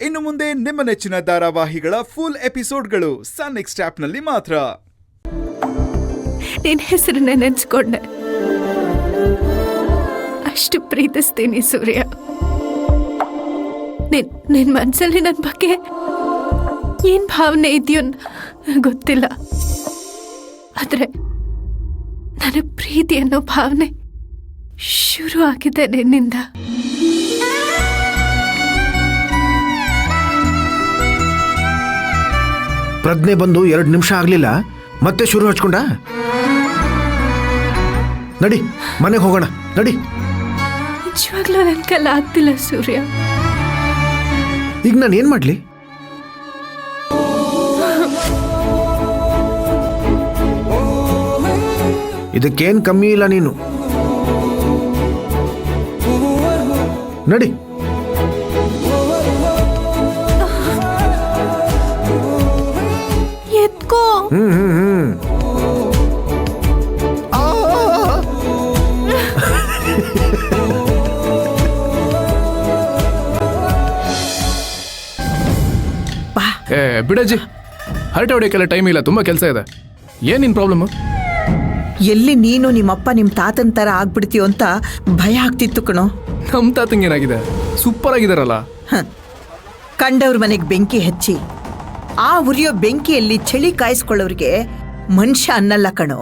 ಇನ್ನು ಮುಂದೆ ನಿಮ್ಮ ನೆಚ್ಚಿನ ಧಾರಾವಾಹಿಗಳ ಫುಲ್ ಎಪಿಸೋಡ್ಗಳು ಸನ್ ನೆಕ್ಸ್ಟ್ ಆಪ್ನಲ್ಲಿ ಮಾತ್ರ. ನಿನ್ನ ಹೆಸರನ್ನ ನೆನೆಸ್ಕೊಂಡೆ, ಅಷ್ಟು ಪ್ರೀತಿಸ್ತೀನಿ ಸೂರ್ಯ. ನಿನ್ ಮನಸ್ಸಲ್ಲಿ ನನ್ನ ಬಗ್ಗೆ ಏನ್ ಭಾವನೆ ಇದೆಯೋ ಗೊತ್ತಿಲ್ಲ, ಆದ್ರೆ ನನ್ನ ಪ್ರೀತಿ ಅನ್ನೋ ಭಾವನೆ ಶುರು ಆಗಿದೆ ನಿನ್ನಿಂದ. ಪ್ರಜ್ಞೆ ಬಂದು 2 ನಿಮಿಷ ಆಗ್ಲಿಲ್ಲ, ಮತ್ತೆ ಶುರು ಹಚ್ಕೊಂಡ. ನಡಿ ಮನೆಗೆ ಹೋಗೋಣ, ನಡಿ. ನಿಜವಾಗ್ಲೂ ನನ್ನ ಕೈಲಿ ಆಗ್ತಿಲ್ಲ ಸೂರ್ಯ. ಈಗ ನಾನು ಏನ್ ಮಾಡ್ಲಿ? ಇದಕ್ಕೇನ್ ಕಮ್ಮಿ ಇಲ್ಲ ನೀನು. ನಡಿ. ಎತ್ಕೋ. ಬಿಡಜ್ಜಿ, ಹರಟೆ ಹೊಡೆಯಕ್ಕೆಲ್ಲ ಟೈಮ್ ಇಲ್ಲ, ತುಂಬಾ ಕೆಲಸ ಇದೆ. ಏನ್ ನಿನ್ ಪ್ರಾಬ್ಲಮ್? ಎಲ್ಲಿ ನೀನು ನಿಮ್ಮಪ್ಪ ನಿಮ್ಮ ತಾತನ ತರ ಆಗ್ಬಿಡ್ತೀಯೋ ಅಂತ ಭಯ ಆಗ್ತಿತ್ತು ಕಣೋ. ನಮ್ ತಾತಂಗೆ ಏನಾಗಿದೆ? ಸೂಪರ್ ಆಗಿದಾರಲ್ಲ. ಕಂಡವ್ರ ಮನೆಗೆ ಬೆಂಕಿ ಹಚ್ಚಿ ಆ ಉರಿಯೋ ಬೆಂಕಿಯಲ್ಲಿ ಚಳಿ ಕಾಯಿಸ್ಕೊಳ್ಳೋರಿಗೆ ಮನುಷ್ಯ ಅನ್ನಲ್ಲ ಕಣೋ.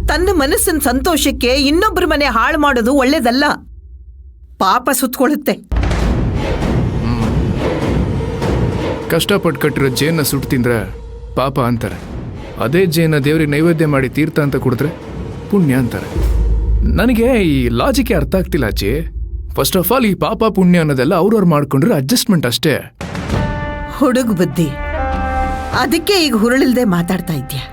ತನ್ನ ಮನಸ್ಸಿನ ಸಂತೋಷಕ್ಕೆ ಇನ್ನೊಬ್ಬರ ಮನೆ ಹಾಳು ಮಾಡೋದು ಒಳ್ಳೇದಲ್ಲ, ಪಾಪ ಸುತ್ಕೊಳ್ಳುತ್ತೆ. ಕಷ್ಟಪಟ್ಟು ಕಟ್ಟಿರೋ ಜೇನ ಸುಟ್ಟು ತಿಂದ್ರೆ ಪಾಪ ಅಂತಾರೆ, ಅದೇ ಜೇನ ದೇವ್ರಿಗೆ ನೈವೇದ್ಯ ಮಾಡಿ ತೀರ್ಥ ಅಂತ ಕುಡಿದ್ರೆ ಪುಣ್ಯ ಅಂತಾರೆ. ನನಗೆ ಈ ಲಾಜಿಕ್ ಅರ್ಥ ಆಗ್ತಿಲ್ಲ ಅಜ್ಜಿ. ಫಸ್ಟ್ ಆಫ್ ಆಲ್ ಈ ಪಾಪ ಪುಣ್ಯ ಅನ್ನೋದೆಲ್ಲ ಅವ್ರವ್ರು ಮಾಡ್ಕೊಂಡ್ರೆ ಅಡ್ಜಸ್ಟ್ಮೆಂಟ್ ಅಷ್ಟೇ. ಹುಡುಗ ಬುದ್ಧಿ, ಅದಕ್ಕೆ ಈಗ ಹುರುಳಿಲ್ದೆ ಮಾತಾಡ್ತಾ ಇದ್ಯಾ.